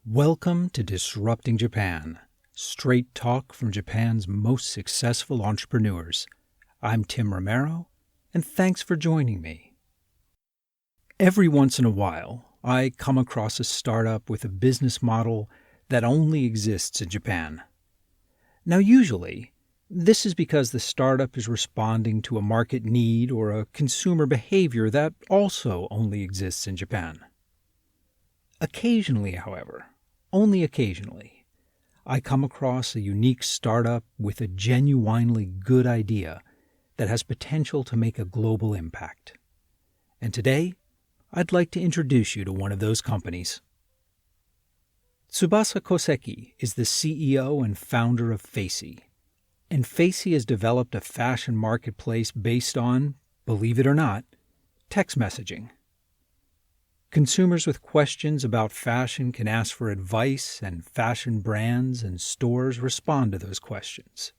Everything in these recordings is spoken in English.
Welcome to Disrupting Japan, straight talk from Japan's most successful entrepreneurs. I'm Tim Romero, and thanks for joining me. Every once in a while, I come across a startup with a business model that only exists in Japan. Now, usually, this is because the startup is responding to a market need or a consumer behavior that also only exists in Japan. Occasionally, however, only occasionally, I come across a unique startup with a genuinely good idea that has potential to make a global impact. And today, I'd like to introduce you to one of those companies. Tsubasa Koseki is the CEO and founder of Facy. And Facy has developed a fashion marketplace based on, believe it or not, text messaging. Consumers with questions about fashion can ask for advice, and fashion brands and stores respond to those questions.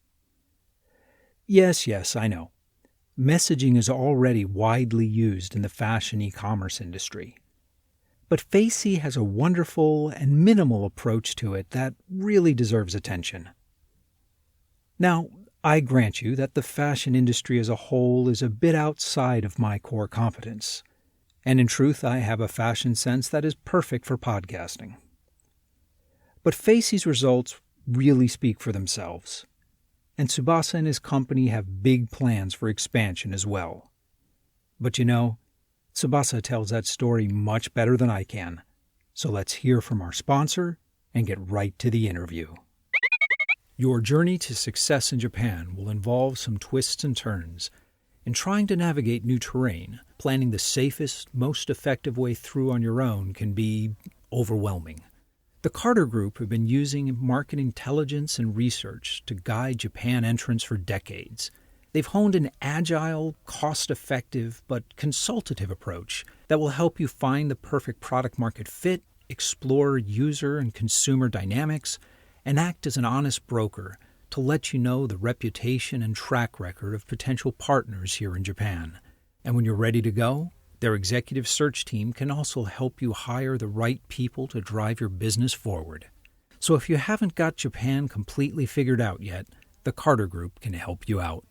Yes, I know. Messaging is already widely used in the fashion e-commerce industry. But Facy has a wonderful and minimal approach to it that really deserves attention. Now, I grant you that the fashion industry as a whole is a bit outside of my core competence. And in truth, I have a fashion sense that is perfect for podcasting. But Facy's results really speak for themselves. And Tsubasa and his company have big plans for expansion as well. But you know, Tsubasa tells that story much better than I can. So let's hear from our sponsor and get right to the interview. Your journey to success in Japan will involve some twists and turns. In trying to navigate new terrain, planning the safest, most effective way through on your own can be overwhelming. The Carter Group have been using market intelligence and research to guide Japan entrants for decades. They've honed an agile, cost-effective, but consultative approach that will help you find the perfect product-market fit, explore user and consumer dynamics, and act as an honest broker to let you know the reputation and track record of potential partners here in Japan. And when you're ready to go, their executive search team can also help you hire the right people to drive your business forward. So if you haven't got Japan completely figured out yet, the Carter Group can help you out.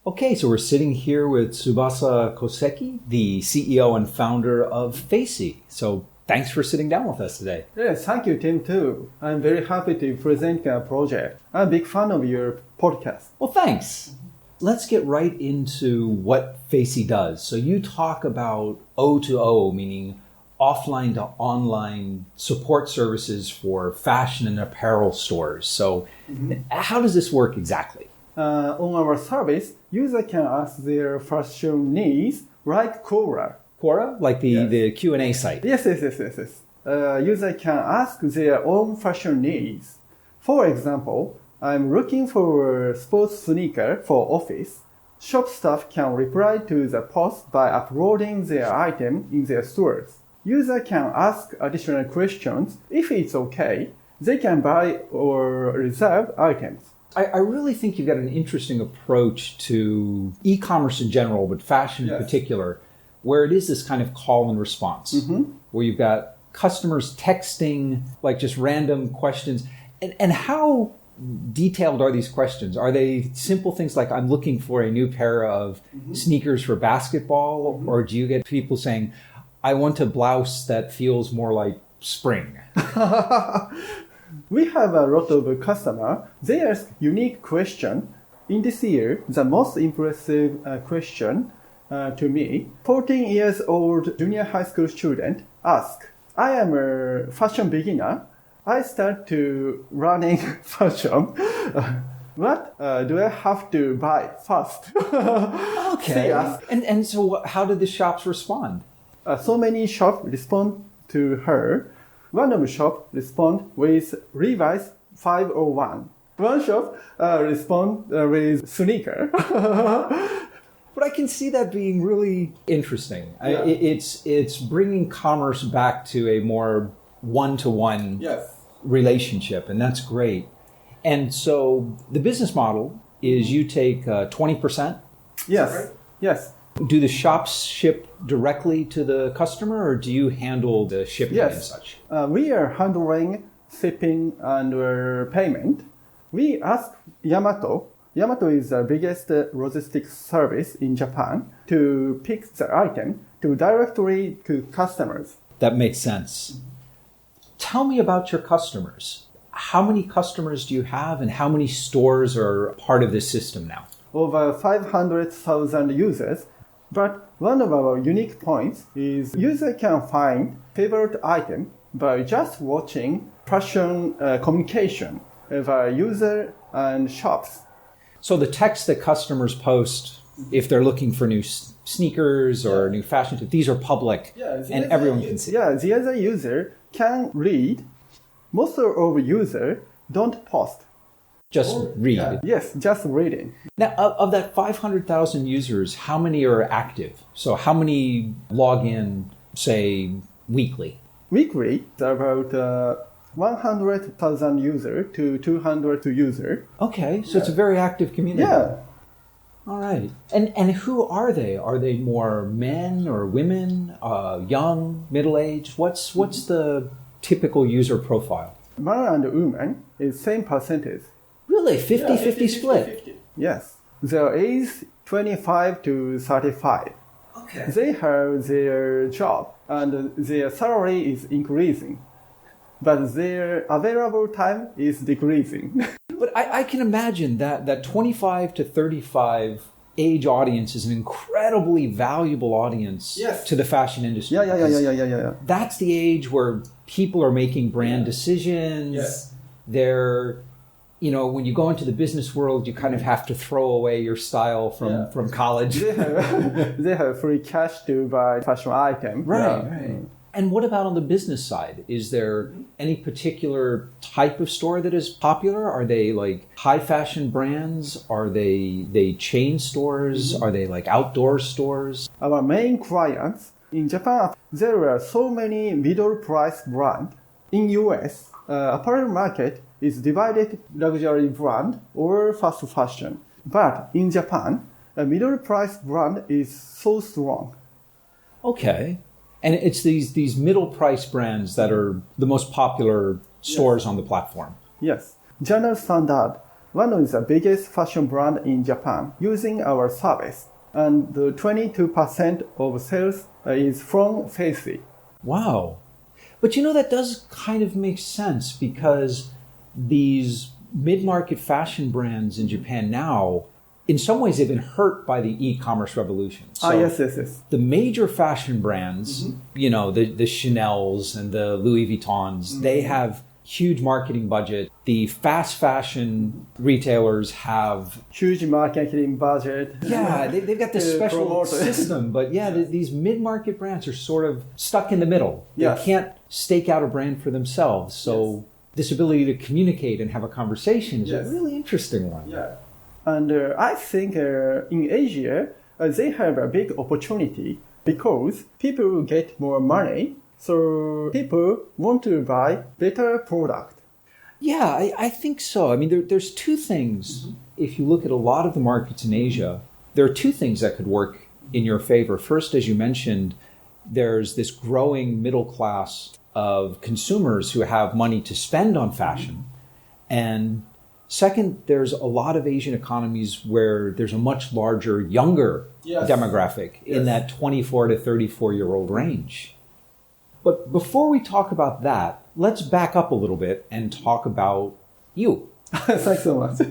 Okay, so we're sitting here with Tsubasa Koseki, the CEO and founder of Facy. So thanks for sitting down with us today. Yes, thank you, Tim, too. I'm very happy to present our project. I'm a big fan of your podcast. Well, thanks. Let's get right into what Facy does. So you talk about O2O, meaning offline to online support services for fashion and apparel stores. So how does this work exactly? On our service, user can ask their fashion needs like Quora. Quora? Like the Q&A site? Yes. User can ask their own fashion needs. For example, I'm looking for a sports sneaker for office. Shop staff can reply to the post by uploading their item in their stores. User can ask additional questions. If it's okay, they can buy or reserve items. I really think you've got an interesting approach to e-commerce in general, but fashion in particular, where it is this kind of call and response, where you've got customers texting like just random questions. And how detailed are these questions? Are they simple things like, I'm looking for a new pair of sneakers for basketball? Or do you get people saying, I want a blouse that feels more like spring? We have a lot of customers. They ask unique question. In this year, the most impressive question to me, 14 years old junior high school student asked, I am a fashion beginner. I start to learning fashion. What do I have to buy first? Okay. And so how did the shops respond? So many shops respond to her. One of the shops respond with Levi's 501. One shop respond with sneaker. But I can see that being really interesting. Yeah. It's bringing commerce back to a more one-to-one relationship, and that's great. And so the business model is you take 20%? Yes. Do the shops ship directly to the customer, or do you handle the shipping and such? We are handling shipping and payment. We ask Yamato. Yamato is the biggest logistics service in Japan to pick the item to directly to customers. That makes sense. Tell me about your customers. How many customers do you have, and how many stores are part of this system now? Over 500,000 users. But one of our unique points is user can find favorite item by just watching fashion communication via user and shops. So the text that customers post, if they're looking for new sneakers or new fashion, these are public and everyone can see. Yeah, the other user can read. Most of users don't post. Just read. Yeah. Yes, just reading. Now, of that 500,000 users, how many are active? So how many log in, say, weekly? Weekly, about 100,000 users to 200 users. Okay, so it's a very active community. Yeah. All right. And who are they? Are they more men or women, young, middle-aged? What's the typical user profile? Man and woman is same percentage. Really? 50-50 split? 50. Yes. Their age 25 to 35. Okay. They have their job and their salary is increasing. But their available time is decreasing. But I can imagine that 25 to 35 age audience is an incredibly valuable audience to the fashion industry. Yeah. That's the age where people are making brand decisions. Yes. They're, when you go into the business world, you kind of have to throw away your style from college. They have free cash to buy fashion item. Right. And what about on the business side? Is there any particular type of store that is popular? Are they like high fashion brands? Are they chain stores? Are they like outdoor stores? Our main clients in Japan, there are so many middle price brands. In US, apparel market is divided luxury brand or fast fashion. But in Japan, a middle price brand is so strong. Okay. And it's these middle price brands that are the most popular stores on the platform. Yes. General Standard, one of the biggest fashion brand in Japan, using our service. And the 22% of sales is from Facy. Wow. But that does kind of make sense because these mid-market fashion brands in Japan now, in some ways, they've been hurt by the e-commerce revolution. So yes. The major fashion brands, the Chanels and the Louis Vuittons, they have huge marketing budget. The fast fashion retailers have huge marketing budget. Yeah, they've got this special system. But these mid-market brands are sort of stuck in the middle. They can't stake out a brand for themselves. So this ability to communicate and have a conversation is a really interesting one. Yeah. And I think in Asia, they have a big opportunity because people get more money. So people want to buy better product. Yeah, I think so. I mean, there's two things. If you look at a lot of the markets in Asia, there are two things that could work in your favor. First, as you mentioned, there's this growing middle class of consumers who have money to spend on fashion. And second, there's a lot of Asian economies where there's a much larger, younger demographic in that 24 to 34-year-old range. But before we talk about that, let's back up a little bit and talk about you. Thanks so much.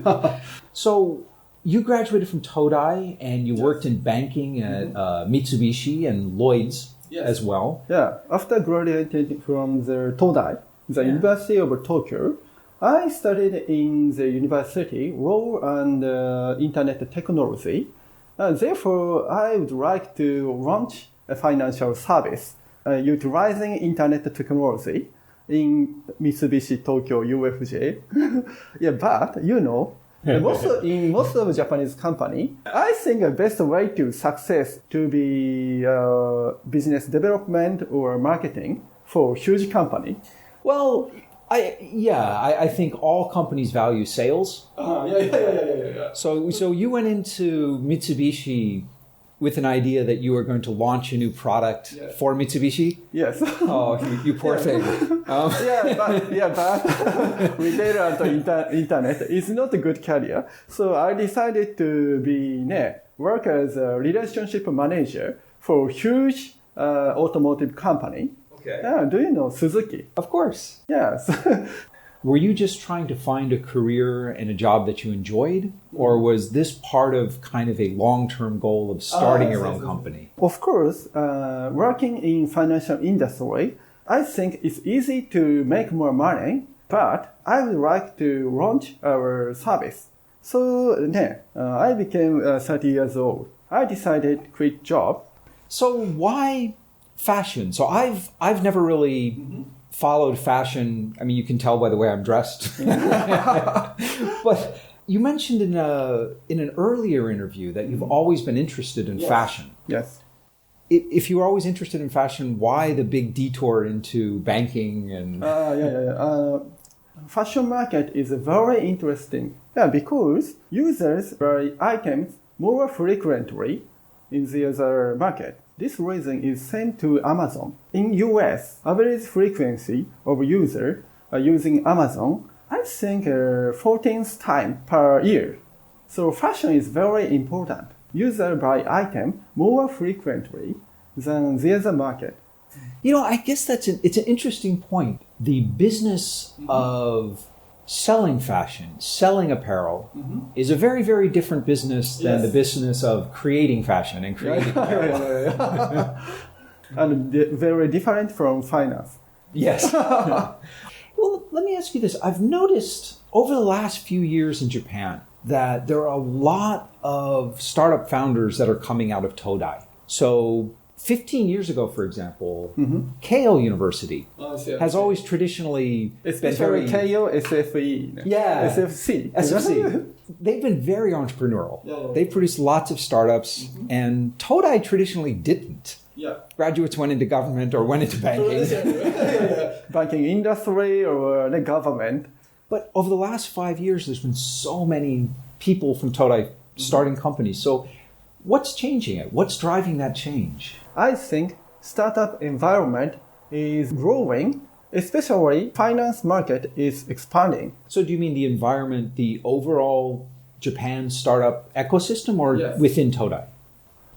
So you graduated from Todai and you worked in banking at Mitsubishi and Lloyd's as well. Yeah, after graduating from the Todai, the University of Tokyo, I studied in the university law and internet technology. Therefore, I would like to launch a financial service utilizing internet technology in Mitsubishi Tokyo UFJ. But in most of Japanese company, I think the best way to success to be business development or marketing for huge company. Well, I think all companies value sales. Yeah. So you went into Mitsubishi with an idea that you were going to launch a new product for Mitsubishi? Yes. Oh, you poor thing. But retailer and internet is not a good career. So I decided to work as a relationship manager for a huge automotive company. Okay. Do you know Suzuki? Of course. Yes. Were you just trying to find a career and a job that you enjoyed? Or was this part of kind of a long-term goal of starting your own company? Of course, working in financial industry, I think it's easy to make more money, but I would like to launch our service. So I became 30 years old. I decided to quit job. So why fashion? So I've never really followed fashion. I mean, you can tell by the way I'm dressed. But you mentioned in an earlier interview that you've always been interested in fashion. Yes. If you were always interested in fashion, why the big detour into banking and... Fashion market is very interesting. Because users buy items more frequently in the other market. This reason is same to Amazon. In US, average frequency of user using Amazon, I think 14th time per year. So fashion is very important. User buy item more frequently than the other market. You know, I guess it's an interesting point. The business of selling fashion, selling apparel, is a very, very different business than the business of creating fashion and creating apparel. And very different from finance. Yes. Well, let me ask you this. I've noticed over the last few years in Japan that there are a lot of startup founders that are coming out of Todai. So 15 years ago, for example, Keio University has always traditionally Especially been very... Keio, SFE. Yeah. SFC. SFC. They've been very entrepreneurial. They've produced lots of startups, and Todai traditionally didn't. Graduates went into government or went into banking. Banking industry or the government. But over the last 5 years, there's been so many people from Todai starting companies. So what's changing it? What's driving that change? I think startup environment is growing, especially finance market is expanding. So do you mean the environment, the overall Japan startup ecosystem, or within Todai?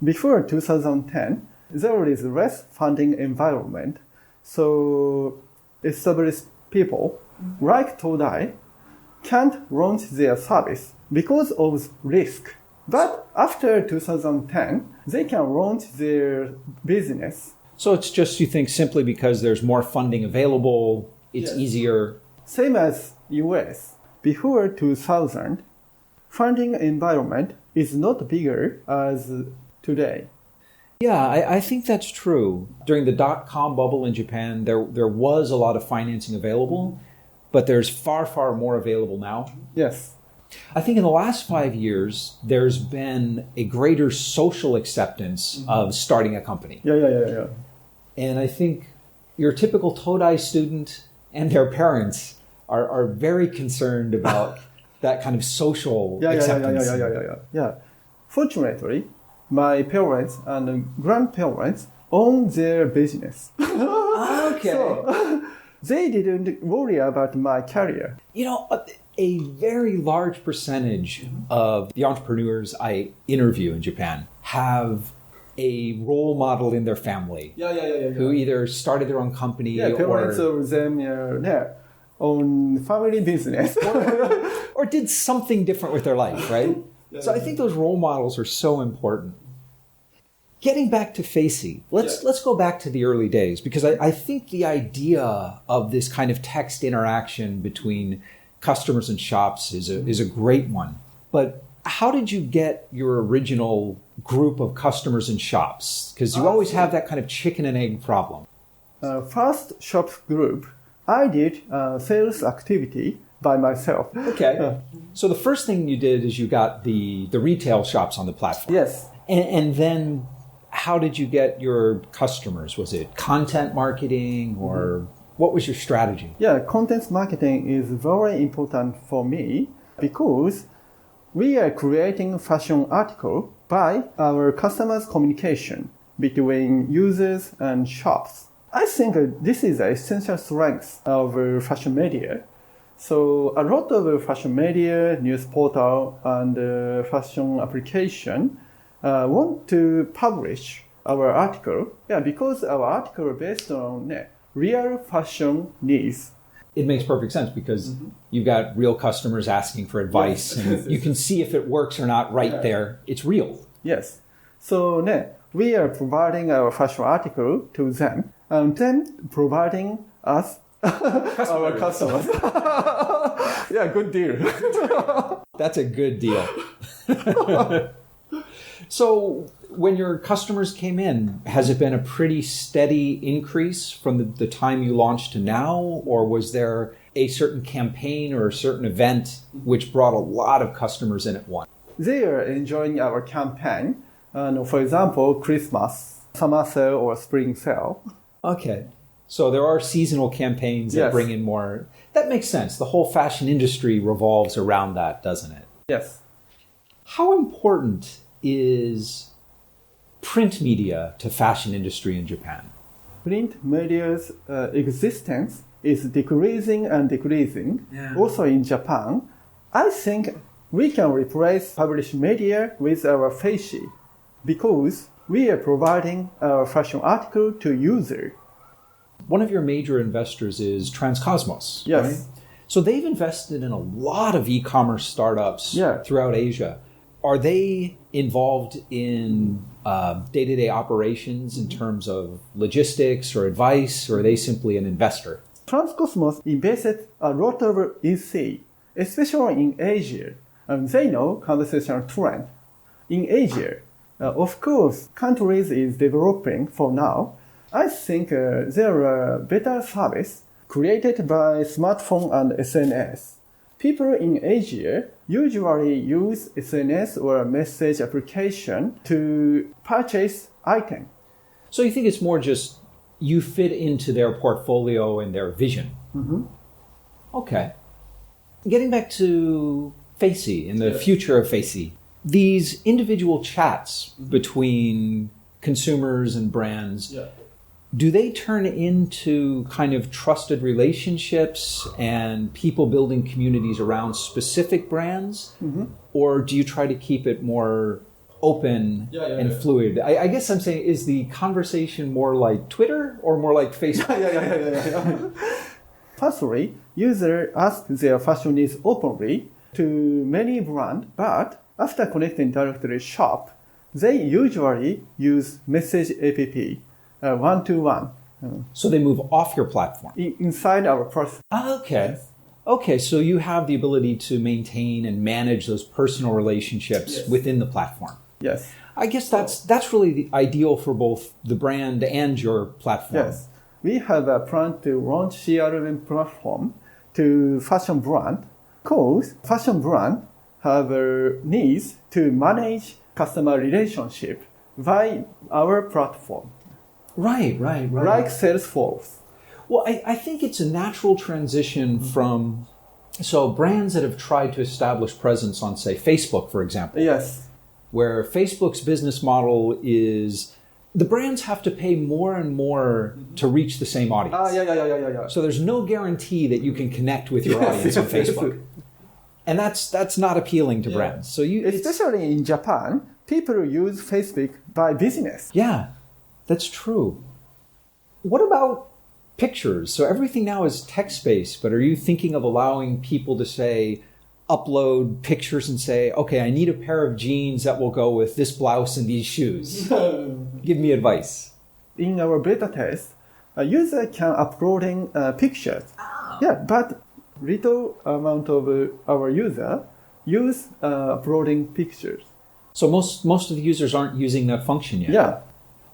Before 2010, there is less funding environment. So established people like Todai can't launch their service because of risk. But after 2010, they can launch their business. So it's just, you think, simply because there's more funding available, it's easier? Same as US. Before 2000, funding environment is not bigger as today. Yeah, I think that's true. During the dot-com bubble in Japan, there was a lot of financing available, but there's far, far more available now. Yes. I think in the last 5 years, there's been a greater social acceptance of starting a company. Yeah. And I think your typical Todai student and their parents are very concerned about that kind of social acceptance. Yeah. Fortunately, my parents and grandparents own their business. Okay. So, they didn't worry about my career. You know, a very large percentage of the entrepreneurs I interview in Japan have a role model in their family who either started their own company parents of them own family business or did something different with their life, right? So I think those role models are so important. Getting back to Facy, let's go back to the early days, because I think the idea of this kind of text interaction between customers and shops is a great one. But how did you get your original group of customers and shops? Because you always have that kind of chicken and egg problem. First shop group, I did sales activity by myself. Okay. So the first thing you did is you got the retail shops on the platform. Yes. And then how did you get your customers? Was it content marketing or what was your strategy? Yeah, content marketing is very important for me because we are creating fashion article by our customers' communication between users and shops. I think this is an essential strength of fashion media. So a lot of fashion media, news portal, and fashion application want to publish our article, because our article are based on real fashion needs. It makes perfect sense because you've got real customers asking for advice, and you can see if it works or not right there. It's real. Yes. So we are providing our fashion article to them, and then providing us our customers. Good deal. That's a good deal. So when your customers came in, has it been a pretty steady increase from the time you launched to now? Or was there a certain campaign or a certain event which brought a lot of customers in at once? They are enjoying our campaign. For example, Christmas, summer sale, or spring sale. Okay. So there are seasonal campaigns that bring in more. That makes sense. The whole fashion industry revolves around that, doesn't it? Yes. How important is print media to fashion industry in Japan? Print media's existence is decreasing and decreasing. Yeah. Also in Japan, I think we can replace published media with our Facy because we are providing our fashion article to user. One of your major investors is Transcosmos. Yes. Right? So they've invested in a lot of e-commerce startups throughout Asia. Are they involved in day-to-day operations in terms of logistics or advice, or are they simply an investor? Transcosmos invested a lot of EC, especially in Asia, and they know conversational trend. In Asia, of course, countries is developing for now. I think there are better service created by smartphone and SNS. People in Asia usually use SNS or message application to purchase items. So you think it's more just you fit into their portfolio and their vision? Mm-hmm. Okay. Getting back to Facy and the future of Facy, these individual chats between consumers and brands, do they turn into kind of trusted relationships and people building communities around specific brands? Mm-hmm. Or do you try to keep it more open and fluid? I guess I'm saying, is the conversation more like Twitter or more like Facebook? Firstly, users ask their fashion needs openly to many brands, but after connecting directly shop, they usually use message app. One-to-one. So they move off your platform? Inside our process. Okay. Yes. Okay, so you have the ability to maintain and manage those personal relationships within the platform. Yes. I guess that's really the ideal for both the brand and your platform. Yes. We have a plan to launch CRM platform to fashion brand because fashion brand have needs to manage customer relationship via our platform. Right. Like Salesforce. Well, I think it's a natural transition from brands that have tried to establish presence on, say, Facebook, for example. Yes. Where Facebook's business model is the brands have to pay more and more to reach the same audience. Yeah. So there's no guarantee that you can connect with your audience on Facebook. And that's not appealing to brands. So especially in Japan, people use Facebook by business. Yeah. That's true. What about pictures? So everything now is text-based, but are you thinking of allowing people to say, upload pictures and say, okay, I need a pair of jeans that will go with this blouse and these shoes. Give me advice. In our beta test, a user can uploading pictures. But little amount of our user use uploading pictures. So most of the users aren't using that function yet. Yeah.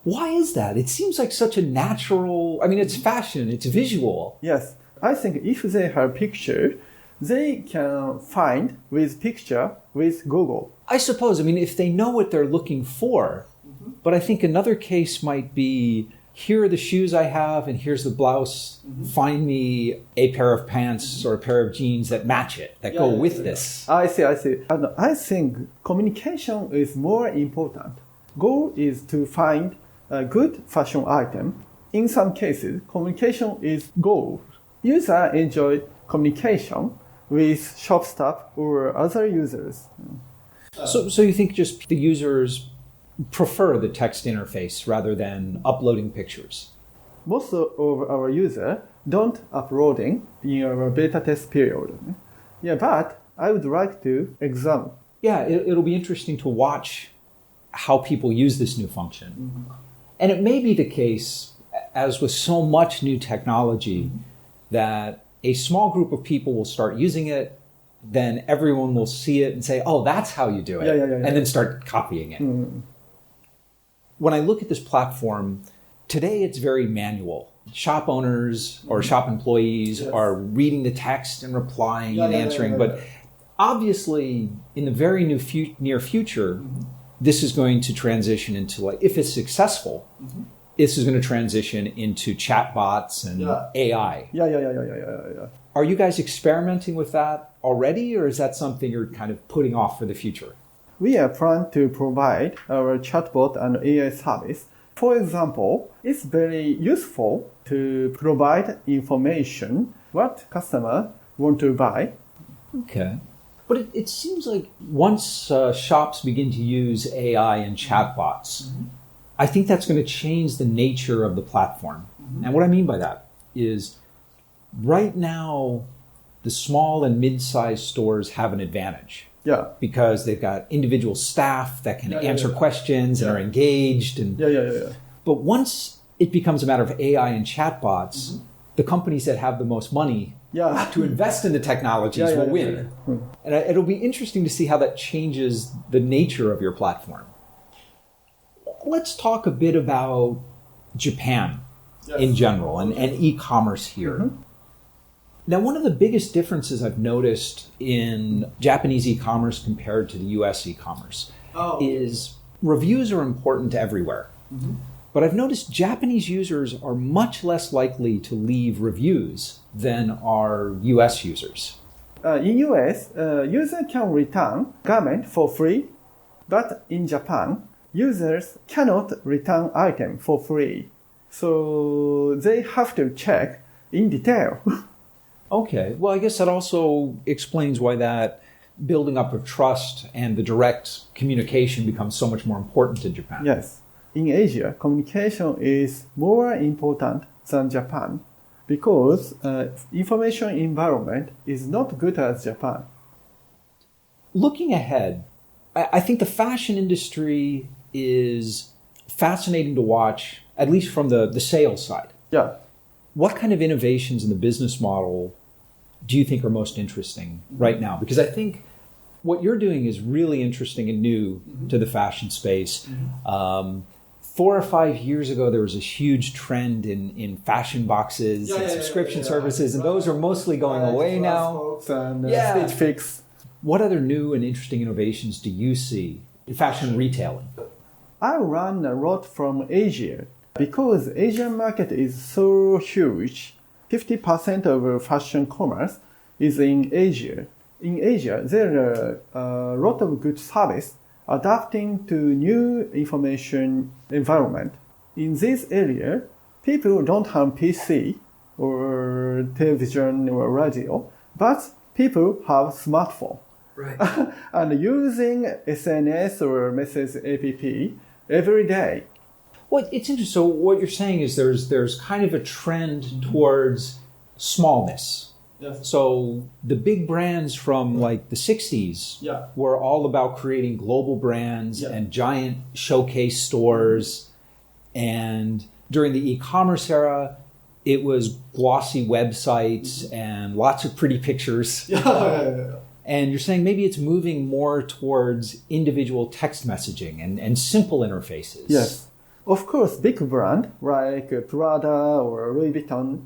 Why is that? It seems like such a natural, it's fashion, it's visual. Yes. I think if they have picture, they can find with picture with Google. I suppose, if they know what they're looking for, but I think another case might be, here are the shoes I have and here's the blouse. Find me a pair of pants or a pair of jeans that match it, that go with this. I see. And I think communication is more important. Goal is to find a good fashion item. In some cases, communication is goal. Users enjoy communication with shop staff or other users. So you think just the users prefer the text interface rather than uploading pictures? Most of our users don't uploading in our beta test period. Yeah, but I would like to examine. Yeah, it'll be interesting to watch how people use this new function. And it may be the case, as with so much new technology, that a small group of people will start using it, then everyone will see it and say, oh, that's how you do it, and then start copying it. When I look at this platform, today it's very manual. Shop owners or shop employees are reading the text and replying and answering. But obviously, in the very near future, this is going to transition into, like, if it's successful, this is going to transition into chatbots and AI. Yeah. Are you guys experimenting with that already, or is that something you're kind of putting off for the future? We are planning to provide our chatbot and AI service. For example, it's very useful to provide information what customer want to buy. Okay. But it seems like once shops begin to use AI and chatbots, I think that's going to change the nature of the platform. And what I mean by that is right now, the small and mid-sized stores have an advantage. Yeah. Because they've got individual staff that can answer questions and are engaged. And But once it becomes a matter of AI and chatbots, the companies that have the most money to invest in the technologies will win. And it'll be interesting to see how that changes the nature of your platform. Let's talk a bit about Japan in general and e-commerce here. Now, one of the biggest differences I've noticed in Japanese e-commerce compared to the US e-commerce is reviews are important everywhere. But I've noticed Japanese users are much less likely to leave reviews than are US users. In US, user can return garment for free, but in Japan, users cannot return item for free. So they have to check in detail. Okay. Well, I guess that also explains why that building up of trust and the direct communication becomes so much more important in Japan. Yes. In Asia, communication is more important than Japan because information environment is not good as Japan. Looking ahead, I think the fashion industry is fascinating to watch, at least from the sales side. Yeah. What kind of innovations in the business model do you think are most interesting right now? Because I think what you're doing is really interesting and new to the fashion space. 4 or 5 years ago, there was a huge trend in fashion boxes and subscription services, and those are mostly going away now. And Stitch Fix. What other new and interesting innovations do you see in fashion retailing? I run a lot from Asia because Asian market is so huge. 50% of fashion commerce is in Asia. In Asia, there are a lot of good service adapting to new information environment. In this area, people don't have PC or television or radio, but people have smartphone. Right. And using SNS or message app every day. Well, it's interesting. So what you're saying is there's kind of a trend towards smallness. Yes. So the big brands from like the 60s were all about creating global brands and giant showcase stores. And during the e-commerce era, it was glossy websites and lots of pretty pictures. And you're saying maybe it's moving more towards individual text messaging and simple interfaces. Yes. Of course, big brand like Prada or Louis Vuitton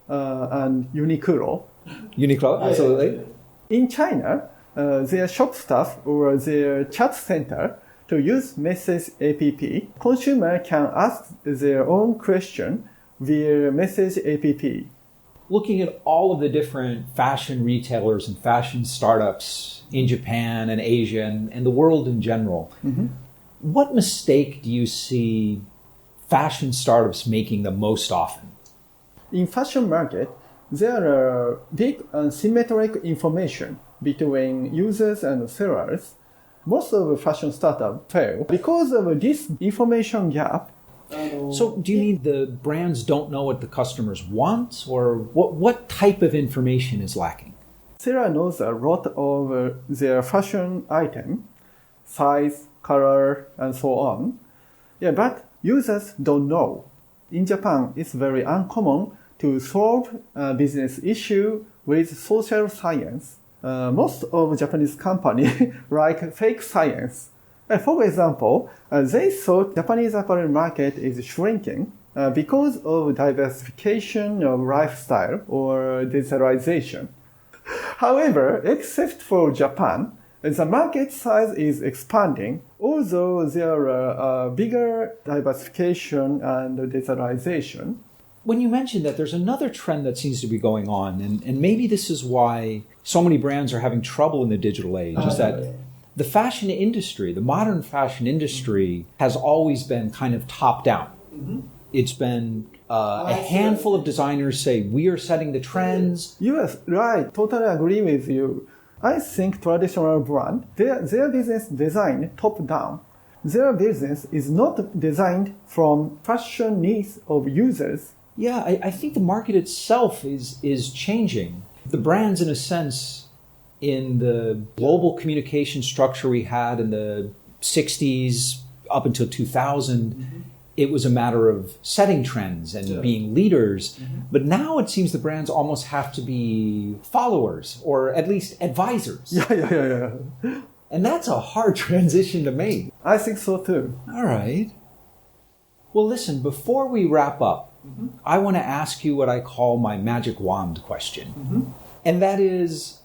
and Uniqlo. Uniqlo, absolutely. In China, their shop staff or their chat center to use Message app, consumer can ask their own question via Message app. Looking at all of the different fashion retailers and fashion startups in Japan and Asia and the world in general, what mistake do you see fashion startups making the most often? In fashion market, there are big asymmetric information between users and sellers. Most of the fashion startups fail because of this information gap. So do you mean the brands don't know what the customers want, or what type of information is lacking? Seller knows a lot of their fashion item, size, color, and so on. But users don't know. In Japan, it's very uncommon to solve a business issue with social science. Most of Japanese companies like fake science. For example, they thought Japanese apparel market is shrinking because of diversification of lifestyle or digitalization. However, except for Japan, the market size is expanding, although there are bigger diversification and digitalization. When you mentioned that, there's another trend that seems to be going on, and maybe this is why so many brands are having trouble in the digital age, is that the fashion industry, the modern fashion industry, has always been kind of top-down. It's been a handful of designers say, we are setting the trends. Yes, right. Totally agree with you. I think traditional brand, their business designed top-down. Their business is not designed from fashion needs of users. Yeah, I think the market itself is changing. The brands, in a sense, in the global communication structure we had in the 60s up until 2000, it was a matter of setting trends and being leaders. But now it seems the brands almost have to be followers or at least advisors. Yeah. And that's a hard transition to make. I think so too. All right. Well, listen, before we wrap up, I want to ask you what I call my magic wand question. And that is,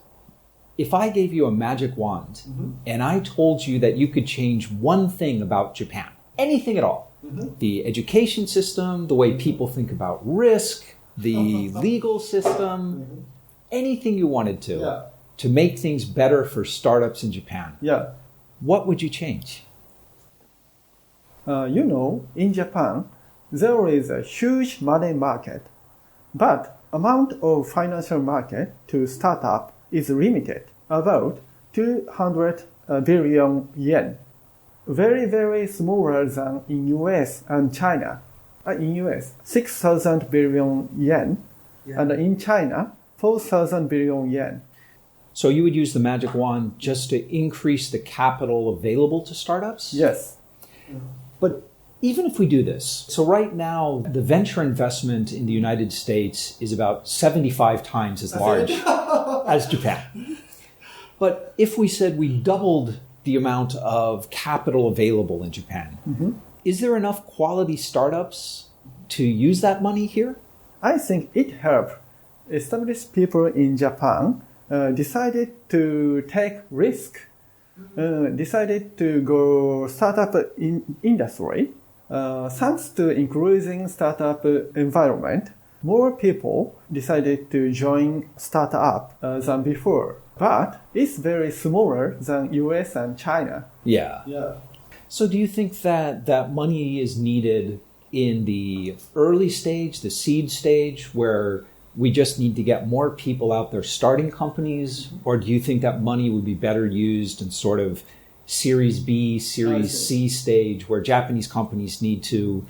if I gave you a magic wand and I told you that you could change one thing about Japan, anything at all, the education system, the way people think about risk, the legal system, anything you wanted to make things better for startups in Japan, what would you change? In Japan, there is a huge money market, but amount of financial market to startup is limited, about 200 billion yen. Very, very smaller than in US and China. In US, 6,000 billion yen, and in China, 4,000 billion yen. So you would use the magic wand just to increase the capital available to startups? Yes. But even if we do this, so right now, the venture investment in the United States is about 75 times as large as Japan. But if we said we doubled the amount of capital available in Japan, is there enough quality startups to use that money here? I think it helped. Established people in Japan decided to take risk, decided to go startup in industry. Thanks to increasing startup environment, more people decided to join startup than before. But it's very smaller than US and China. Yeah. So do you think that money is needed in the early stage, the seed stage, where we just need to get more people out there starting companies? Or do you think that money would be better used in sort of Series B, Series C stage, where Japanese companies need to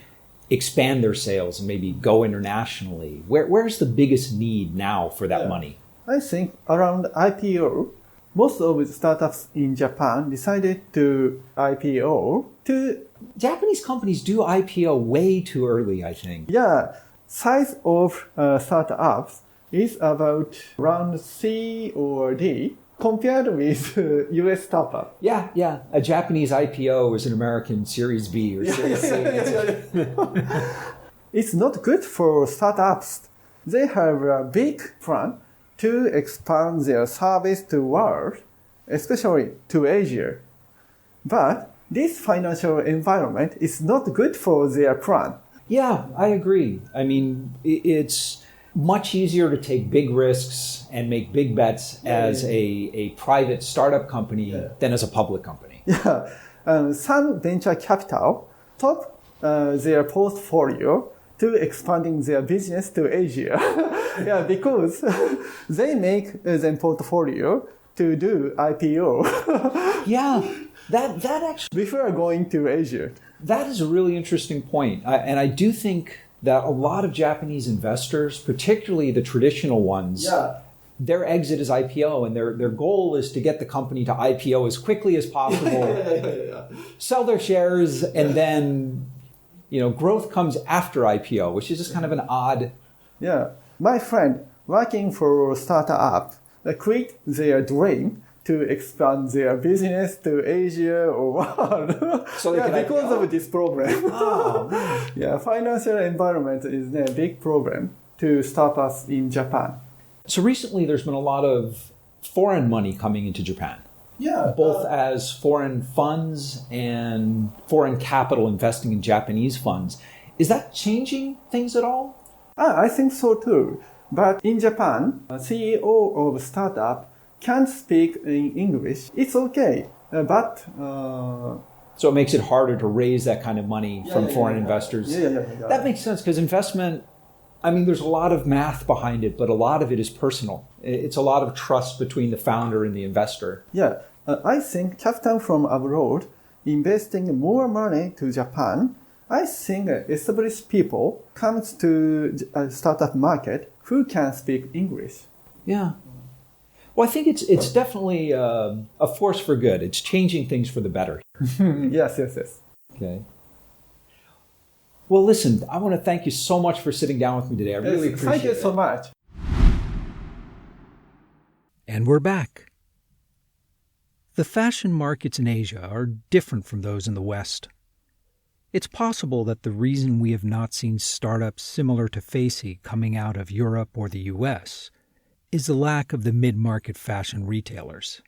expand their sales and maybe go internationally? Where's the biggest need now for that money? I think around IPO, most of the startups in Japan decided to IPO to... Japanese companies do IPO way too early, I think. Yeah, size of startups is about around C or D compared with US startup. Yeah. A Japanese IPO is an American Series B or Series C. It's not good for startups. They have a big plan to expand their service to world, especially to Asia. But this financial environment is not good for their plan. Yeah, I agree. I mean, it's much easier to take big risks and make big bets as a private startup company than as a public company. Yeah, some venture capital top their portfolio to expanding their business to Asia. Yeah, because they make their portfolio to do IPO. Yeah, that actually... Before going to Asia. That is a really interesting point. And I do think that a lot of Japanese investors, particularly the traditional ones, their exit is IPO, and their goal is to get the company to IPO as quickly as possible, sell their shares, and then, growth comes after IPO, which is just kind of an odd... Yeah. My friend working for a startup quit their dream to expand their business to Asia or world. So because of this problem. Oh, man. Yeah, financial environment is a big problem to startups in Japan. So recently there's been a lot of foreign money coming into Japan. Yeah. Both as foreign funds and foreign capital investing in Japanese funds. Is that changing things at all? I think so too. But in Japan, a CEO of a startup can't speak in English. It's okay. But... So it makes it harder to raise that kind of money from foreign investors. Yeah. That makes sense because investment, there's a lot of math behind it, but a lot of it is personal. It's a lot of trust between the founder and the investor. Yeah. I think capital from abroad investing more money to Japan, I think established people comes to a startup market who can speak English. Yeah. Well, I think it's definitely a force for good. It's changing things for the better. Yes. Okay. Well, listen, I want to thank you so much for sitting down with me today. I really appreciate it. Thank you so much. And we're back. The fashion markets in Asia are different from those in the West. It's possible that the reason we have not seen startups similar to Facy coming out of Europe or the US is the lack of the mid-market fashion retailers.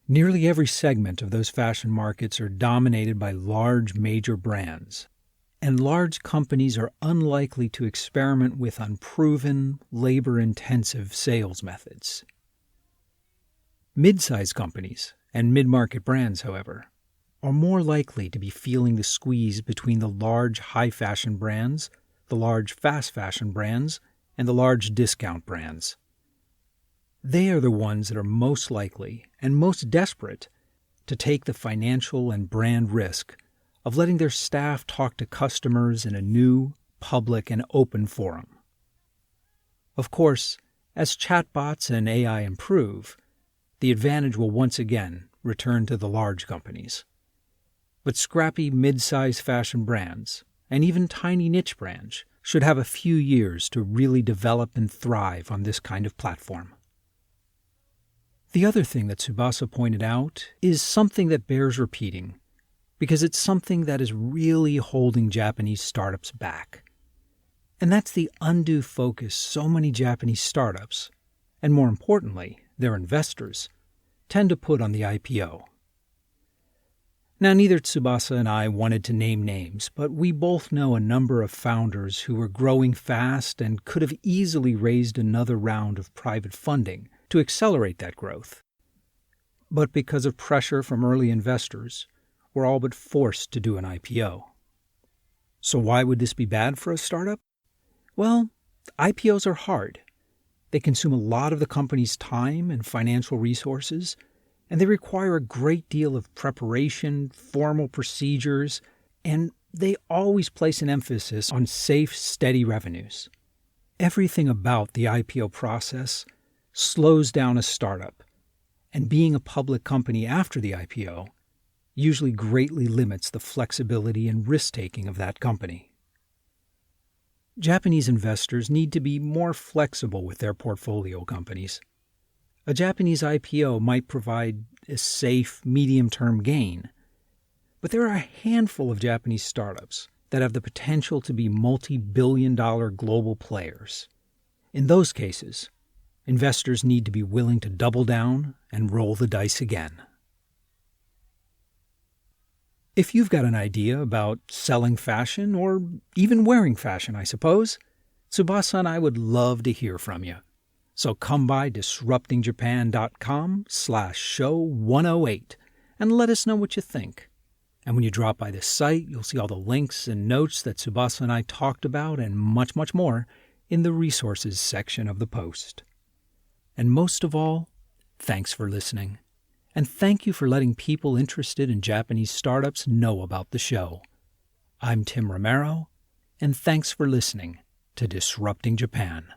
Nearly every segment of those fashion markets are dominated by large major brands, and large companies are unlikely to experiment with unproven, labor-intensive sales methods. Mid-sized companies and mid-market brands, however, are more likely to be feeling the squeeze between the large high-fashion brands, the large fast-fashion brands, and the large discount brands. They are the ones that are most likely and most desperate to take the financial and brand risk of letting their staff talk to customers in a new, public, and open forum. Of course, as chatbots and AI improve, the advantage will once again return to the large companies. But scrappy mid-size fashion brands, and even tiny niche brands, should have a few years to really develop and thrive on this kind of platform. The other thing that Tsubasa pointed out is something that bears repeating, because it's something that is really holding Japanese startups back. And that's the undue focus so many Japanese startups, and more importantly, their investors, tend to put on the IPO. Now, neither Tsubasa and I wanted to name names, but we both know a number of founders who were growing fast and could have easily raised another round of private funding to accelerate that growth. But because of pressure from early investors, were all but forced to do an IPO. So why would this be bad for a startup? Well, IPOs are hard. They consume a lot of the company's time and financial resources, and they require a great deal of preparation, formal procedures, and they always place an emphasis on safe, steady revenues. Everything about the IPO process slows down a startup, and being a public company after the IPO usually greatly limits the flexibility and risk-taking of that company. Japanese investors need to be more flexible with their portfolio companies. A Japanese IPO might provide a safe, medium-term gain, but there are a handful of Japanese startups that have the potential to be multi-billion-dollar global players. In those cases, investors need to be willing to double down and roll the dice again. If you've got an idea about selling fashion or even wearing fashion, I suppose, Tsubasa and I would love to hear from you. So come by disruptingjapan.com/show108 and let us know what you think. And when you drop by this site, you'll see all the links and notes that Tsubasa and I talked about and much, much more in the resources section of the post. And most of all, thanks for listening. And thank you for letting people interested in Japanese startups know about the show. I'm Tim Romero, and thanks for listening to Disrupting Japan.